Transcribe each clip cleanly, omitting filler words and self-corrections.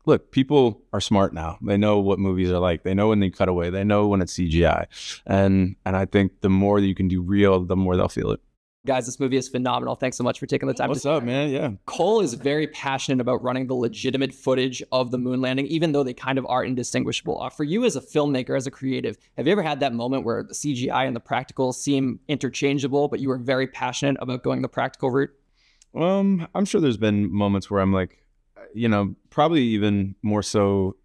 look, people are smart now. They know what movies are like. They know when they cut away. They know when it's CGI. And I think the more that you can do real, the more they'll feel it. Guys, this movie is phenomenal. Thanks so much for taking the time. What's up, man? Yeah. Cole is very passionate about running the legitimate footage of the moon landing, even though they kind of are indistinguishable. For you as a filmmaker, as a creative, have you ever had that moment where the CGI and the practical seem interchangeable, but you were very passionate about going the practical route? I'm sure there's been moments where I'm like, you know, probably even more so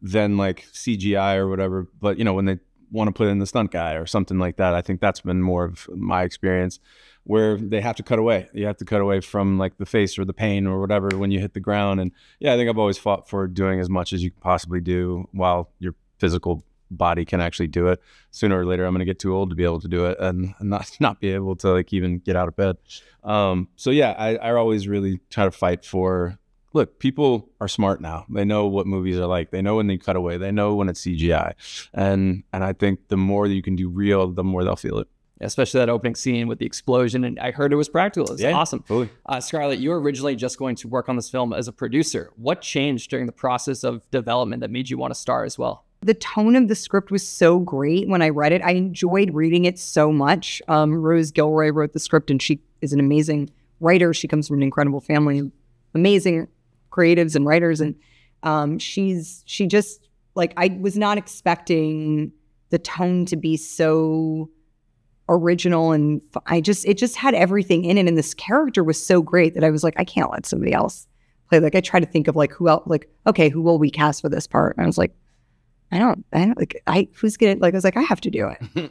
than like CGI or whatever, but you know, when they want to put in the stunt guy or something like that, I think that's been more of my experience, where they have to cut away. You have to cut away from like the face or the pain or whatever when you hit the ground. And yeah, I think I've always fought for doing as much as you can possibly do while your physical body can actually do it. Sooner or later, I'm going to get too old to be able to do it and not be able to like even get out of bed. So yeah, I always really try to fight for, look, people are smart now. They know what movies are like. They know when they cut away. They know when it's CGI. And I think the more that you can do real, the more they'll feel it. Especially that opening scene with the explosion. And I heard it was practical. It's awesome. Totally. Scarlett, you were originally just going to work on this film as a producer. What changed during the process of development that made you want to star as well? The tone of the script was so great when I read it. I enjoyed reading it so much. Rose Gilroy wrote the script, and she is an amazing writer. She comes from an incredible family, amazing creatives and writers, and she just, like, I was not expecting the tone to be so original, and it just had everything in it, and this character was so great that I was like, I can't let somebody else play. Like, I try to think of like who else, like, okay, who will we cast for this part? And I was like, I don't like, who's gonna, like, I was like, I have to do it.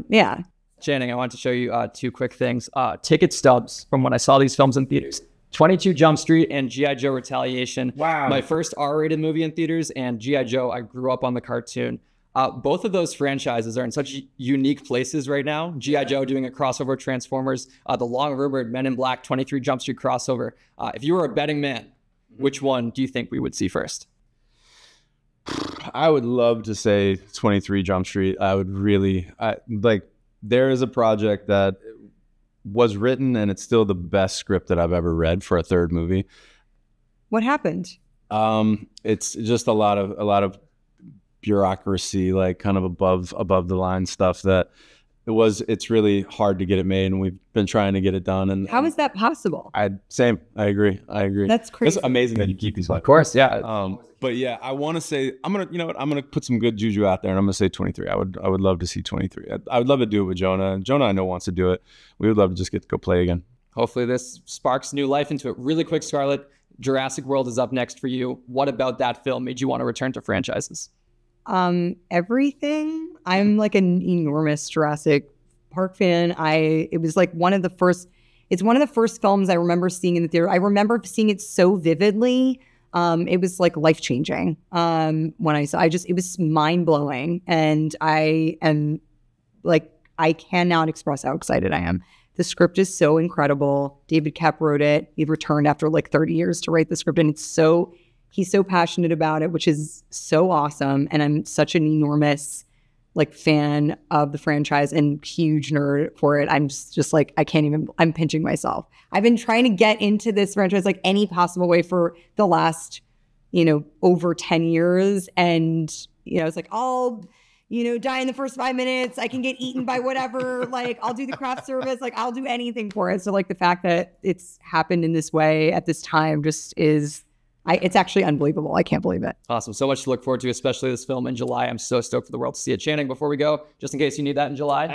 Yeah. Channing, I want to show you two quick things. Ticket stubs from when I saw these films in theaters. 22 Jump Street and G.I. Joe Retaliation. Wow. My first R-rated movie in theaters, and G.I. Joe, I grew up on the cartoon. Both of those franchises are in such unique places right now. G.I. Joe doing a crossover Transformers, the long-rumored Men in Black 23 Jump Street crossover. If you were a betting man, which one do you think we would see first? I would love to say 23 Jump Street. I would really, like, there is a project that was written and it's still the best script that I've ever read for a third movie. What happened? It's just a lot of bureaucracy, like kind of above the line stuff that it's really hard to get it made, and we've been trying to get it done. And how is that possible? I agree. That's crazy. It's amazing that you keep these. Of course, yeah. But yeah, I want to say, I'm gonna put some good juju out there, and I'm gonna say 23. I would love to see 23. I would love to do it with Jonah. Jonah, I know, wants to do it. We would love to just get to go play again. Hopefully this sparks new life into it. Really quick, Scarlett, Jurassic World is up next for you. What about that film made you want to return to franchises? Everything. I'm like an enormous Jurassic Park fan. It was like one of the first films I remember seeing in the theater. I remember seeing it so vividly. It was like life-changing. When I saw, it was mind-blowing. And I am like, I cannot express how excited I am. The script is so incredible. David Koepp wrote it. He returned after like 30 years to write the script, and he's so passionate about it, which is so awesome. And I'm such an enormous like fan of the franchise and huge nerd for it. I'm just like, I'm pinching myself. I've been trying to get into this franchise like any possible way for the last, over 10 years. And, it's like, I'll, die in the first 5 minutes. I can get eaten by whatever. Like, I'll do the craft service. Like, I'll do anything for it. So like the fact that it's happened in this way at this time just is, it's actually unbelievable. I can't believe it. Awesome. So much to look forward to, especially this film in July. I'm so stoked for the world to see it. Channing, before we go, just in case you need that in July.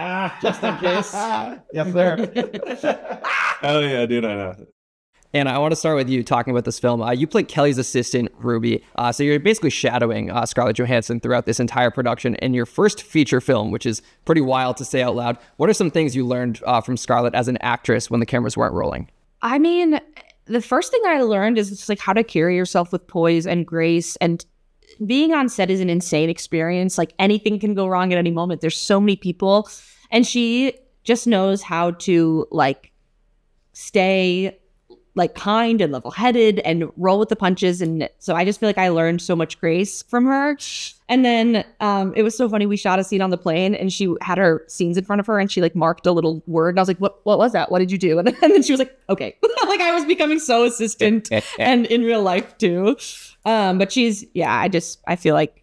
Just in case. Yes, sir. Hell yeah, dude, I know. And I want to start with you talking about this film. You played Kelly's assistant, Ruby. So you're basically shadowing Scarlett Johansson throughout this entire production in your first feature film, which is pretty wild to say out loud. What are some things you learned from Scarlett as an actress when the cameras weren't rolling? I mean, the first thing I learned is just like how to carry yourself with poise and grace, and being on set is an insane experience. Like anything can go wrong at any moment. There's so many people, and she just knows how to like stay like kind and level-headed and roll with the punches. And so I just feel like I learned so much grace from her. And then it was so funny. We shot a scene on the plane and she had her scenes in front of her and she like marked a little word. And I was like, what was that? What did you do? And then she was like, okay. Like I was becoming so assistant and in real life too. But she's, yeah, I feel like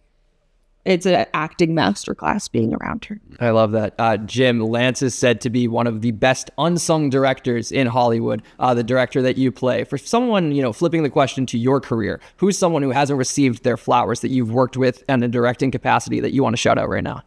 it's an acting masterclass being around her. I love that. Jim, Lance is said to be one of the best unsung directors in Hollywood, the director that you play. For someone, flipping the question to your career, who's someone who hasn't received their flowers that you've worked with in a directing capacity that you want to shout out right now?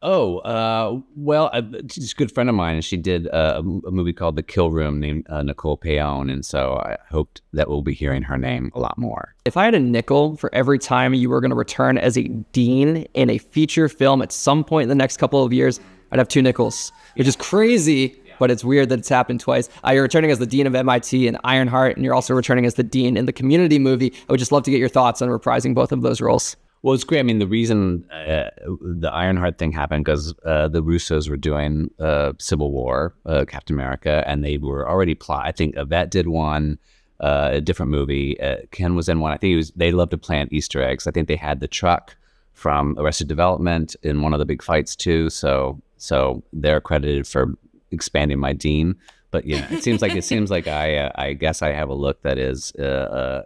Well, she's a good friend of mine, and she did a movie called The Kill Room named Nicole Payon, and so I hoped that we'll be hearing her name a lot more. If I had a nickel for every time you were going to return as a dean in a feature film at some point in the next couple of years, I'd have 2 nickels. Which is crazy, but it's weird that it's happened twice. You're returning as the dean of MIT in Ironheart, and you're also returning as the dean in the Community movie. I would just love to get your thoughts on reprising both of those roles. Well, it's great. I mean, the reason the Ironheart thing happened because the Russos were doing Civil War, Captain America, and they were already I think Yvette did one, a different movie. Ken was in one. I think they loved to plant Easter eggs. I think they had the truck from Arrested Development in one of the big fights too. So they're credited for expanding my dean. But yeah, it seems like I guess I have a look that is a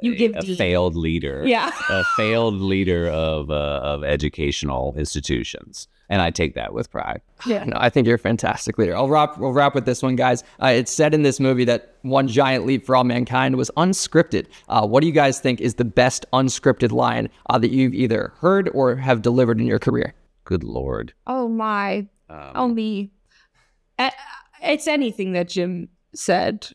failed leader, a failed leader of educational institutions, and I take that with pride. Yeah, no, I think you're a fantastic leader. We'll wrap with this one, guys. It's said in this movie that one giant leap for all mankind was unscripted. What do you guys think is the best unscripted line that you've either heard or have delivered in your career? Good Lord. Oh my, me. It's anything that Jim said.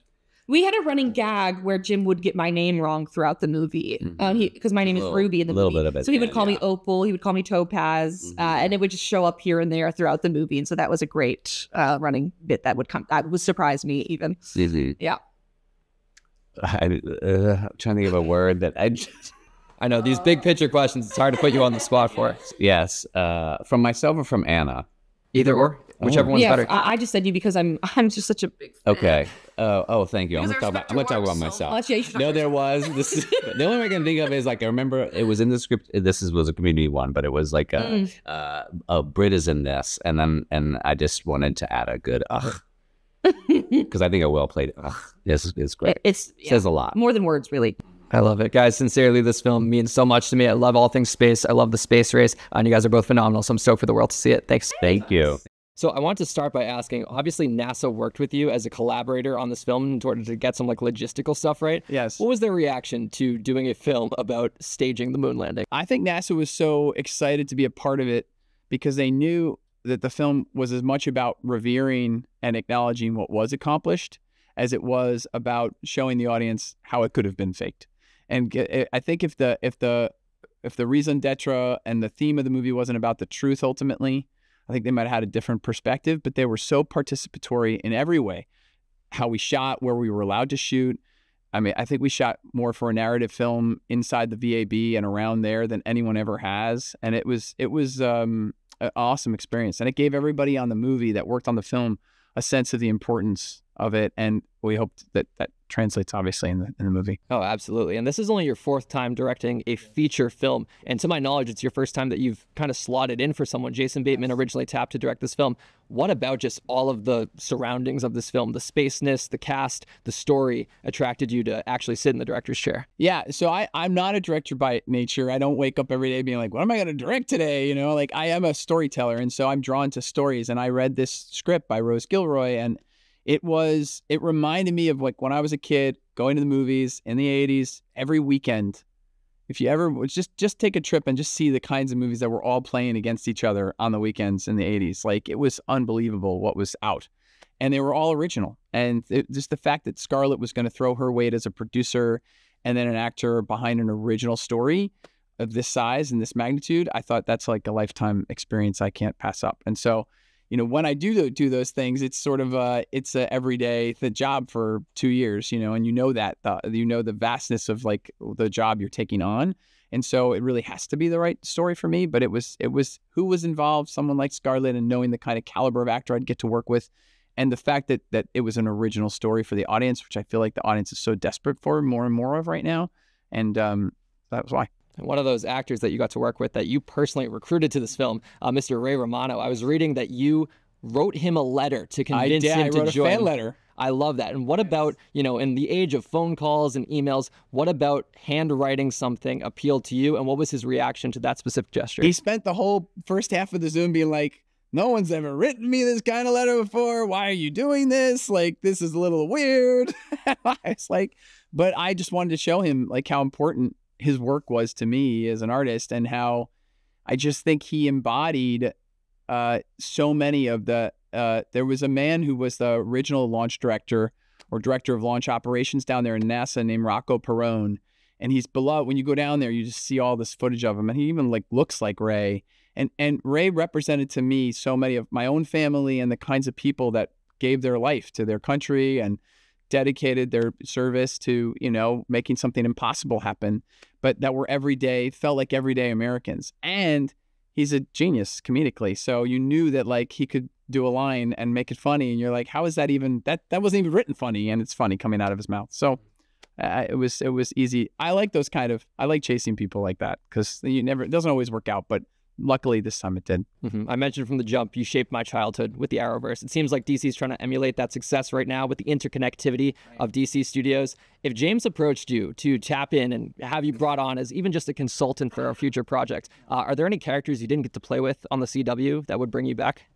We had a running gag where Jim would get my name wrong throughout the movie because my name is Ruby in the movie. Bit of it, so he would call me Opal, he would call me Topaz, and it would just show up here and there throughout the movie. And so that was a great running bit that would surprise me even. Yeah. I'm trying to think of a word that I know these big picture questions. It's hard to put you on the spot for. Yes, from myself or from Anna. Either or. Whichever one's better. I just said you because I'm just such a big fan. Okay. Thank you. I'm gonna talk about myself. No, there was this. The only way I can think of is like I remember it was in the script. This was a Community one, but it was like a Brit is in this, and I just wanted to add a good because I think I well played it. It's great. It says a lot. More than words, really. I love it. Guys, sincerely, this film means so much to me. I love all things space. I love the space race. And you guys are both phenomenal. So I'm stoked for the world to see it. Thanks. Thank you. So I want to start by asking, obviously NASA worked with you as a collaborator on this film in order to get some like logistical stuff right. Yes. What was their reaction to doing a film about staging the moon landing? I think NASA was so excited to be a part of it because they knew that the film was as much about revering and acknowledging what was accomplished as it was about showing the audience how it could have been faked. And I think if the raison d'etre and the theme of the movie wasn't about the truth ultimately, I think they might have had a different perspective, but they were so participatory in every way. How we shot, where we were allowed to shoot. I mean, I think we shot more for a narrative film inside the VAB and around there than anyone ever has. And it was an awesome experience. And it gave everybody on the movie that worked on the film a sense of the importance of it. And we hope that translates obviously in the movie. Oh, absolutely. And this is only your 4th time directing a feature film. And to my knowledge, it's your first time that you've kind of slotted in for someone. Jason Bateman originally tapped to direct this film. What about just all of the surroundings of this film, the spaceness, the cast, the story attracted you to actually sit in the director's chair? Yeah. So I'm not a director by nature. I don't wake up every day being like, what am I going to direct today? You know, like I am a storyteller. And so I'm drawn to stories. And I read this script by Rose Gilroy, and it reminded me of like when I was a kid going to the movies in the 80s every weekend. If you ever just take a trip and just see the kinds of movies that were all playing against each other on the weekends in the 80s, like it was unbelievable what was out. And they were all original. And just the fact that Scarlett was going to throw her weight as a producer and then an actor behind an original story of this size and this magnitude, I thought that's like a lifetime experience I can't pass up. And so, you know, when I do those things, it's sort of it's a everyday job for 2 years, you know, and you know the vastness of like the job you're taking on. And so it really has to be the right story for me. But it was who was involved, someone like Scarlett, and knowing the kind of caliber of actor I'd get to work with And the fact that it was an original story for the audience, which I feel like the audience is so desperate for more and more of right now. And that was why. And one of those actors that you got to work with that you personally recruited to this film, Mr. Ray Romano, I was reading that you wrote him a letter to convince him to join. I wrote a fan letter. I love that. And what about, in the age of phone calls and emails, what about handwriting something appealed to you? And what was his reaction to that specific gesture? He spent the whole first half of the Zoom being like, no one's ever written me this kind of letter before. Why are you doing this? Like, this is a little weird. It's like, but I just wanted to show him like how important his work was to me as an artist, and how I just think he embodied so many of the, there was a man who was the original launch director or director of launch operations down there in NASA named Rocco Perone. And he's beloved. When you go down there, you just see all this footage of him. And he even like looks like Ray. And Ray represented to me so many of my own family and the kinds of people that gave their life to their country and dedicated their service to, making something impossible happen, but that were felt like everyday Americans. And he's a genius comedically. So you knew that like he could do a line and make it funny. And you're like, how is that even, that wasn't even written funny, and it's funny coming out of his mouth. So it was easy. I like chasing people like that, because it doesn't always work out, but luckily this time it did. Mm-hmm. I mentioned from the jump, you shaped my childhood with the Arrowverse. It seems like DC's trying to emulate that success right now with the interconnectivity of DC Studios. If James approached you to tap in and have you brought on as even just a consultant for a future project, are there any characters you didn't get to play with on the CW that would bring you back?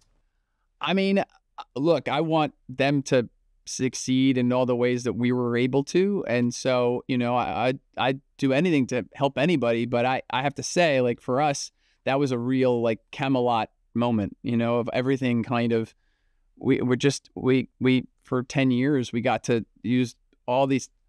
I mean, look, I want them to succeed in all the ways that we were able to. And so, I'd do anything to help anybody. But I have to say, like, for us, that was a real like Camelot moment, of everything kind of, we for 10 years, we got to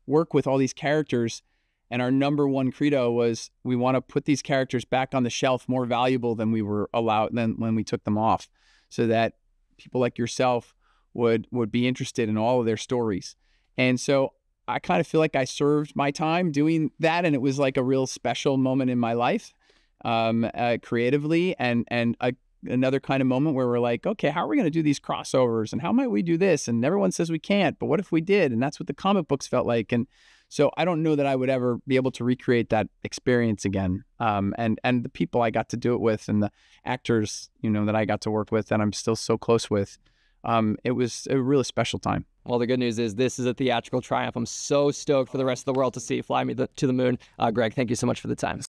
work with all these characters. And our number one credo was, we want to put these characters back on the shelf more valuable than we were allowed than when we took them off, so that people like yourself would be interested in all of their stories. And so I kind of feel like I served my time doing that. And it was like a real special moment in my life. Creatively, and another kind of moment where we're like, okay, how are we going to do these crossovers, and how might we do this? And everyone says we can't, but what if we did? And that's what the comic books felt like. And so I don't know that I would ever be able to recreate that experience again. And the people I got to do it with, and the actors, that I got to work with, that I'm still so close with, it was a really special time. Well, the good news is this is a theatrical triumph. I'm so stoked for the rest of the world to see Fly Me to the Moon. Greg, thank you so much for the time.